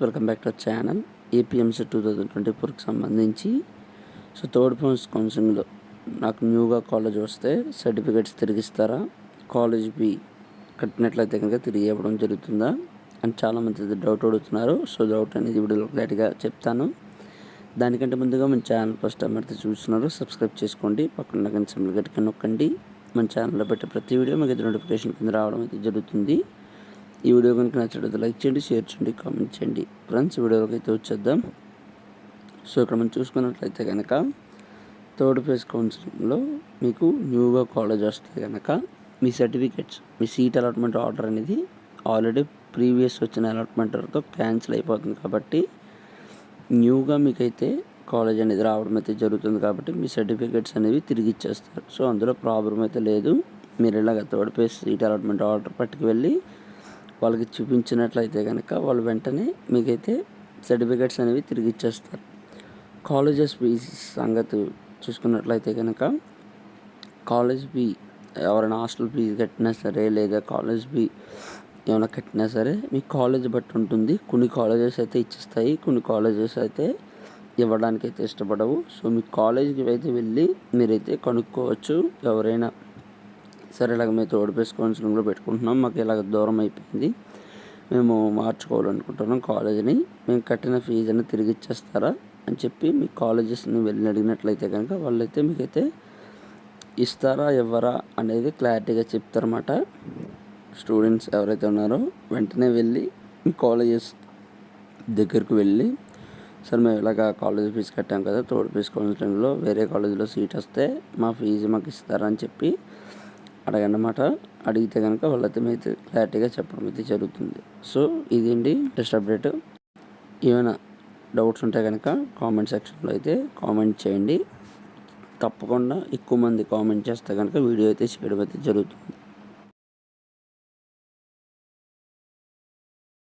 Welcome back to our channel. APMC 2024కి సంబంధించి third phase కౌన్సిలింగ్లో నాకు న్యూగా కాలేజ్ వస్తే సర్టిఫికేట్స్ తిరిగిస్తారా, కాలేజ్ ఫీ కట్టినట్లయితే కనుక తిరిగి ఇవ్వడం జరుగుతుందా అని చాలామంది డౌట్ అడుగుతున్నారు. డౌట్ అనేది వీడియోలో క్లారిటీగా చెప్తాను. దానికంటే ముందుగా మన ఛానల్ ఫస్ట్ టైం అయితే చూస్తున్నారు, సబ్స్క్రైబ్ చేసుకోండి, పక్కన గంట సింబల్ గట్టిగా నొక్కండి. మన ఛానల్లో పెట్టే ప్రతి వీడియో మీకు అయితే నోటిఫికేషన్ కింద రావడం అయితే జరుగుతుంది. ఈ వీడియో కనుక నచ్చినట్లయితే లైక్ చేయండి, షేర్ చేయండి, కామెంట్ చేయండి. ఫ్రెండ్స్, వీడియోలోకి అయితే వచ్చేద్దాం. ఇక్కడ మనం చూసుకున్నట్లయితే కనుక థర్డ్ ఫేజ్ కౌన్సిలింగ్లో మీకు న్యూగా కాలేజ్ వస్తే కనుక మీ సర్టిఫికేట్స్, మీ సీట్ అలాట్మెంట్ ఆర్డర్ అనేది ఆల్రెడీ ప్రీవియస్ వచ్చిన అలాట్మెంట్ ఆర్డర్తో క్యాన్సిల్ అయిపోతుంది. కాబట్టి న్యూగా మీకైతే కాలేజ్ అనేది రావడం అయితే జరుగుతుంది. కాబట్టి మీ సర్టిఫికేట్స్ అనేవి తిరిగి ఇచ్చేస్తారు. అందులో ప్రాబ్లం అయితే లేదు. మీరు ఇలాగ third phase seat allotment order పట్టుకు వెళ్ళి వాళ్ళకి చూపించినట్లయితే కనుక వాళ్ళు వెంటనే మీకైతే సర్టిఫికేట్స్ అనేవి తిరిగి ఇచ్చేస్తారు. కాలేజెస్ ఫీజ్ సంగతి చూసుకున్నట్లయితే కనుక కాలేజ్ ఫీ ఎవరైనా హాస్టల్ ఫీజు కట్టినా సరే, లేదా కాలేజ్ ఫీ ఏమైనా కట్టినా సరే మీ కాలేజ్ బట్టి ఉంటుంది. కొన్ని కాలేజెస్ అయితే ఇచ్చేస్తాయి, కొన్ని కాలేజెస్ అయితే ఇవ్వడానికి అయితే ఇష్టపడవు. మీ కాలేజీకి అయితే వెళ్ళి మీరైతే కనుక్కోవచ్చు. ఎవరైనా సరే ఇలాగ మేము థర్డ్ ఫేజ్ కౌన్సిలింగ్లో పెట్టుకుంటున్నాం, మాకు ఇలాగ దూరం అయిపోయింది, మేము మార్చుకోవాలనుకుంటున్నాం కాలేజీని, మేము కట్టిన ఫీజుని తిరిగి ఇచ్చేస్తారా అని చెప్పి మీ కాలేజెస్ని వెళ్ళి అడిగినట్లయితే కనుక వాళ్ళైతే మీకైతే ఇస్తారా ఇవ్వరా అనేది క్లారిటీగా చెప్తారన్నమాట. స్టూడెంట్స్ ఎవరైతే ఉన్నారో వెంటనే వెళ్ళి మీ కాలేజెస్ దగ్గరకు వెళ్ళి, సార్ మేము ఇలాగ కాలేజ్ ఫీజు కట్టాం కదా, థర్డ్ ఫేజ్ కౌన్సిలింగ్లో వేరే కాలేజీలో సీట్ వస్తే మా ఫీజు మాకు ఇస్తారా అని చెప్పి అడగన్నమాట. అడిగితే కనుక వాళ్ళైతే అయితే క్లారిటీగా చెప్పడం అయితే జరుగుతుంది. ఇదండి జస్ట్ అప్డేట్. ఏమైనా డౌట్స్ ఉంటే కనుక కామెంట్ సెక్షన్లో అయితే కామెంట్ చేయండి. తప్పకుండా ఎక్కువ మంది కామెంట్ చేస్తే కనుక వీడియో అయితే చేయడం అయితే జరుగుతుంది.